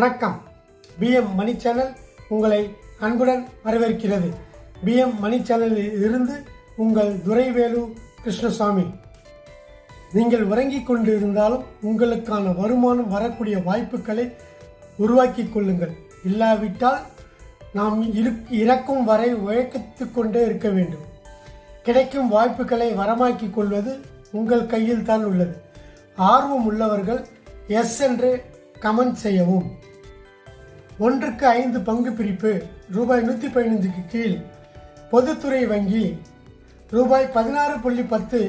வணக்கம். பிஎம் மணி சேனல் உங்களை அன்புடன் வரவேற்கிறது. பிஎம் மணி சேனலில் இருந்து உங்கள் துரைவேலு கிருஷ்ணசாமி. நீங்கள் உறங்கிக் கொண்டு இருந்தாலும் உங்களுக்கான வருமானம் வரக்கூடிய வாய்ப்புகளை உருவாக்கி கொள்ளுங்கள். இல்லாவிட்டால் நாம் இறக்கும் வரை உழைத்து கொண்டே இருக்க வேண்டும். கிடைக்கும் வாய்ப்புகளை வரமாக்கிக் கொள்வது உங்கள் கையில் தான் உள்ளது. ஆர்வம் உள்ளவர்கள் எஸ் என்று கமெண்ட் செய்யவும். 1க்கு 5 பங்கு பிரிப்பு ரூபாய் 115க்கு கீழ் பொதுத்துறை வங்கி ரூபாய் 16.10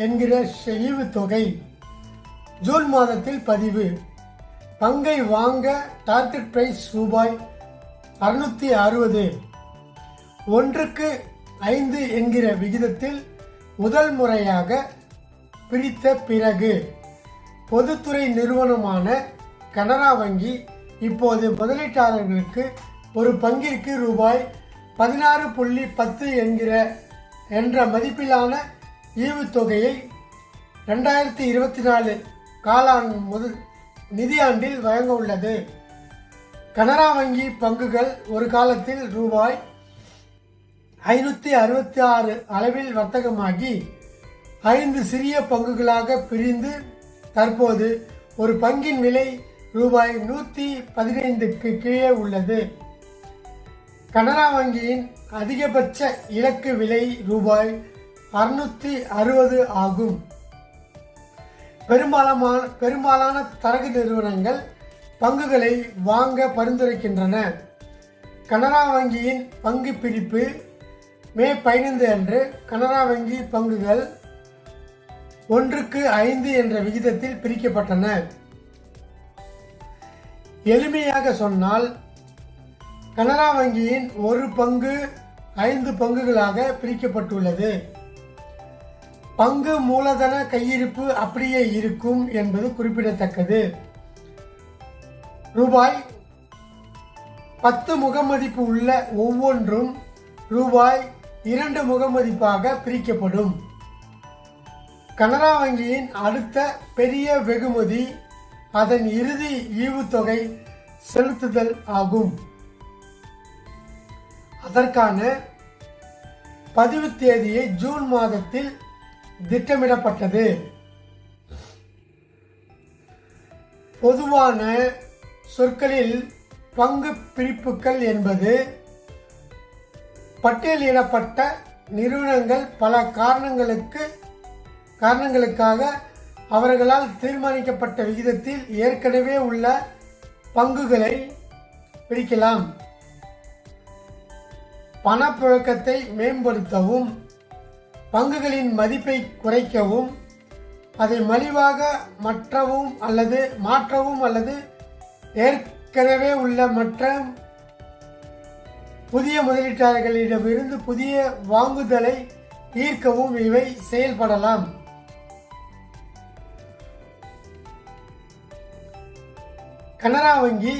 என்கிற ஈவுத்தொகை ஜூன் மாதத்தில் பதிவு. பங்கை வாங்க டார்கெட் பிரைஸ் ரூபாய் 660. 1க்கு 5 என்கிற விகிதத்தில் முதல் முறையாக பிரித்த பிறகு பொதுத்துறை நிறுவனமான கனரா வங்கி இப்போது முதலீட்டாளர்களுக்கு ஒரு பங்கிற்கு ரூபாய் 16.10 என்ற மதிப்பிலான ஈவுத்தொகையை 2024 காலாண்டு நிதியாண்டில் வழங்க உள்ளது. கனரா வங்கி பங்குகள் ஒரு காலத்தில் ரூபாய் 566 அளவில் வர்த்தகமாகி 5 சிறிய பங்குகளாக பிரிந்து தற்போது ஒரு பங்கின் விலை ரூபாய் 115க்கு கீழே உள்ளது. கனரா வங்கியின் அதிகபட்ச இலக்கு விலை ரூபாய் 660 ஆகும். பெரும்பாலான தரகு நிறுவனங்கள் பங்குகளை வாங்க பரிந்துரைக்கின்றன. கனரா வங்கியின் பங்கு பிரிப்பு மே 15 அன்று கனரா வங்கி பங்குகள் 1க்கு 5 என்ற விகிதத்தில் பிரிக்கப்பட்டன. எளிமையாக சொன்னால் கனரா வங்கியின் ஒரு பங்கு 5 பங்குகளாக பிரிக்கப்பட்டுள்ளது. பங்கு மூலதன கையிருப்பு அப்படியே இருக்கும் என்பது குறிப்பிடத்தக்கது. ரூபாய் 10 முகமதிப்பு உள்ள ஒவ்வொன்றும் ரூபாய் 2 முகமதிப்பாக பிரிக்கப்படும். கனரா வங்கியின் அடுத்த பெரிய வெகுமதி அதன் இறுதி ஈவுத்தொகை செலுத்துதல் ஆகும். அதற்கான பதிவு தேதியை ஜூன் மாதத்தில் திட்டமிடப்பட்டது. பொதுவான சொற்களில் பங்கு பிரிப்புகள் என்பது பட்டியலிடப்பட்ட நிறுவனங்கள் பல காரணங்களுக்காக அவர்களால் தீர்மானிக்கப்பட்ட விகிதத்தில் ஏற்கனவே உள்ள பங்குகளை பிரிக்கலாம். பணப்புழக்கத்தை மேம்படுத்தவும், பங்குகளின் மதிப்பை குறைக்கவும், அதை மலிவாக மாற்றவும் அல்லது ஏற்கனவே உள்ள மற்ற புதிய முதலீட்டாளர்களிடமிருந்து புதிய வாங்குதலை ஈர்க்கவும் இவை செயல்படலாம். கனரா வங்கி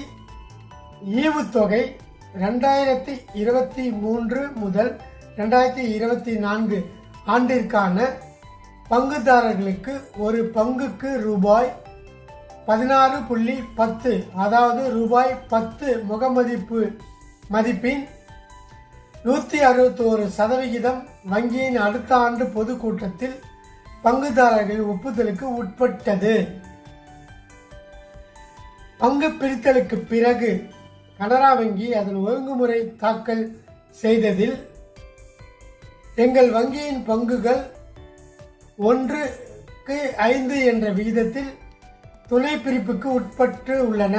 ஈவுத்தொகை 2023 முதல் 2024 ஆண்டிற்கான பங்குதாரர்களுக்கு ஒரு பங்குக்கு ரூபாய் 16.10 அதாவது ரூபாய் 10 மதிப்பின் 161% வங்கியின் அடுத்த ஆண்டு பொதுக்கூட்டத்தில் பங்குதாரர்கள் ஒப்புதலுக்கு உட்பட்டது. பங்கு பிரித்தலுக்கு பிறகு கனரா வங்கி அதன் ஒழுங்குமுறை தாக்கல் செய்ததில் எங்கள் வங்கியின் பங்குகள் 1க்கு 5 என்ற விகிதத்தில் துணை பிரிப்புக்கு உட்பட்டு உள்ளன.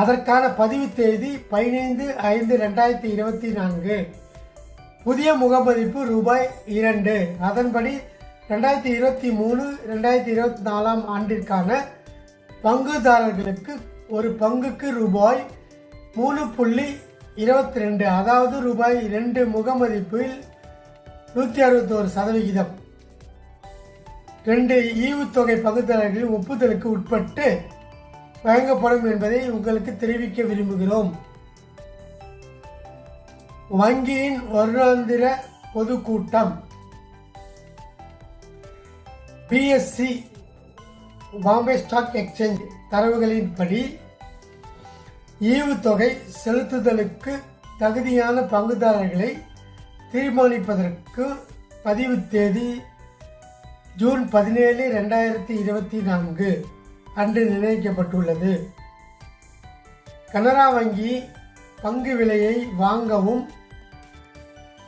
அதற்கான பதிவு தேதி 15/5/2024. புதிய முகமதிப்பு ரூபாய் 2. அதன்படி 2023-2024 ஆண்டிற்கான பங்குதாரர்களுக்கு ஒரு பங்குக்கு ரூபாய் 3.22 அதாவது ரூபாய் 2 முகமதிப்பில் 161% 2 ஈவுத்தொகை பங்குதாரர்களின் ஒப்புதலுக்கு உட்பட்டு வழங்கப்படும் என்பதை உங்களுக்கு தெரிவிக்க விரும்புகிறோம். வங்கியின் வருடாந்திர பொதுக்கூட்டம் BSE பாம்பே ஸ்டாக் எக்ஸ்சேஞ்ச் தரவுகளின்படி ஈவுத்தொகை செலுத்துதலுக்கு தகுதியான பங்குதாரர்களை தீர்மானிப்பதற்கு பதிவு தேதி ஜூன் 17, 2024 அன்று நிர்ணயிக்கப்பட்டுள்ளது. கனரா வங்கி பங்கு விலையை வாங்கவும்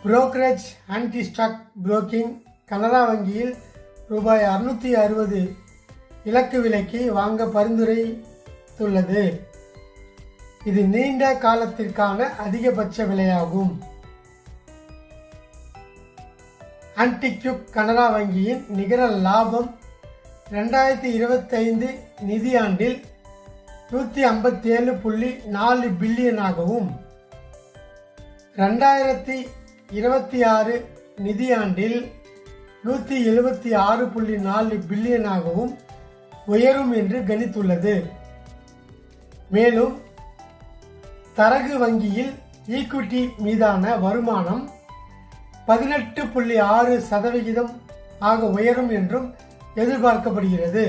புரோக்கரேஜ் ஆன்டி ஸ்டாக் புரோக்கிங் கனரா வங்கியில் ரூபாய் 660 இலக்கு விலைக்கு வாங்க பரிந்துரைத்துள்ளது. இது நீண்ட காலத்திற்கான அதிகபட்ச விலையாகும். ஆன்டிக்யூப் கனரா வங்கியின் நிகர லாபம் 2025 நிதியாண்டில் 157.4 பில்லியனாகவும் 2026 நிதியாண்டில் 176.4 பில்லியனாகவும் உயரும் என்று கணித்துள்ளது. மேலும் தரகு வங்கியில் ஈக்விட்டி மீதான வருமானம் 18.6% ஆக உயரும் என்றும் எதிர்பார்க்கப்படுகிறது.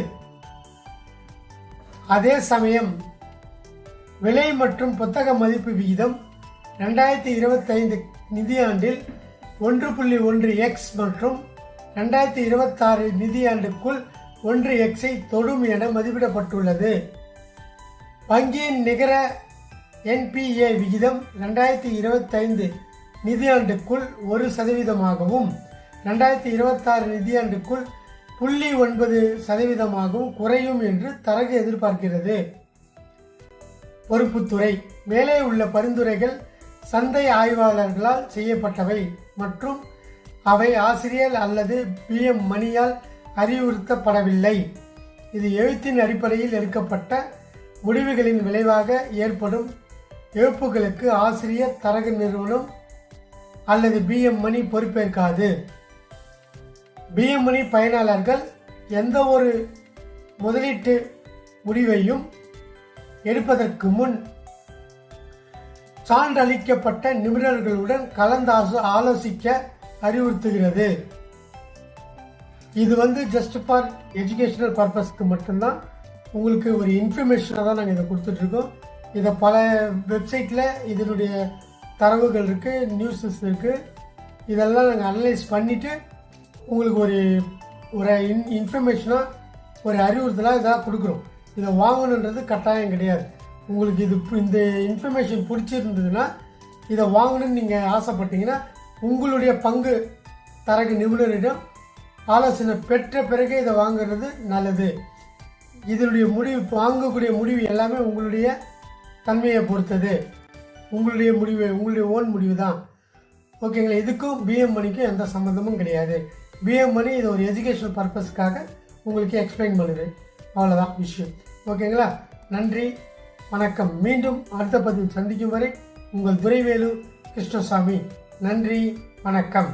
அதே சமயம் விலை மற்றும் புத்தக மதிப்பு விகிதம் 2025 நிதியாண்டில் 1.1x மற்றும் 2026 நிதியாண்டுக்குள் 1x தொடும் என மதிப்பிடப்பட்டுள்ளது. வங்கியின் நிகர NPA விகிதம் 2025 நிதியாண்டுக்குள் 1%ஆகவும் 2026 நிதியாண்டுக்குள் 0.9% குறையும் என்று தரகு எதிர்பார்க்கிறது. பொறுப்புத்துறை மேலே உள்ள பரிந்துரைகள் சந்தை ஆய்வாளர்களால் செய்யப்பட்டவை மற்றும் அவை ஆசிரியர் அல்லது PM மணியால் அறிவுறுத்தப்படவில்லை. இது எழுத்தின் அடிப்படையில் எடுக்கப்பட்ட முடிவுகளின் விளைவாக ஏற்படும் இழப்புகளுக்கு ஆசிரியர் தரகு நிறுவனம் அல்லது PM மணி பொறுப்பேற்காது. PM மணி பயனாளர்கள் எந்த ஒரு முதலீட்டு முடிவையும் எடுப்பதற்கு முன் சான்றளிக்கப்பட்ட நிபுணர்களுடன் கலந்து ஆலோசிக்க அறிவுறுத்துகிறது. இது ஜஸ்ட் ஃபார் எஜுகேஷனல் பர்பஸ்க்கு மட்டும்தான், உங்களுக்கு ஒரு இன்ஃபர்மேஷனாக தான் நாங்கள் இதை கொடுத்துட்ருக்கோம். இதை பல வெப்சைட்டில் இதனுடைய தரவுகள் இருக்குது, நியூஸஸ் இருக்குது. இதெல்லாம் நாங்கள் அனலைஸ் பண்ணிவிட்டு உங்களுக்கு ஒரு இன்ஃபர்மேஷனாக ஒரு அறிவுறுத்தலாக இதாக கொடுக்குறோம். இதை வாங்கணுன்றது கட்டாயம் கிடையாது. உங்களுக்கு இந்த இன்ஃபர்மேஷன் பிடிச்சிருந்ததுன்னா இதை வாங்கணும்னு நீங்கள் ஆசைப்பட்டீங்கன்னா உங்களுடைய பங்கு தரகு நிபுணரிடம் ஆலோசனை பெற்ற பிறகு இதை வாங்குறது நல்லது. இதனுடைய முடிவு, வாங்கக்கூடிய முடிவு எல்லாமே உங்களுடைய தன்மையை பொறுத்தது. உங்களுடைய முடிவு, உங்களுடைய ஓன் முடிவு தான். ஓகேங்களா? இதுக்கும் PM மணிக்கும் எந்த சம்மந்தமும் கிடையாது. PM மணி இது ஒரு எஜுகேஷனல் பர்பஸ்க்காக உங்களுக்கு எக்ஸ்பிளைன் பண்ணுது. அவ்வளோதான் விஷயம். ஓகேங்களா? நன்றி, வணக்கம். மீண்டும் அடுத்த பதிவில் சந்திக்கும் வரை உங்கள் துரைவேலு கிருஷ்ணசாமி. நன்றி, வணக்கம்.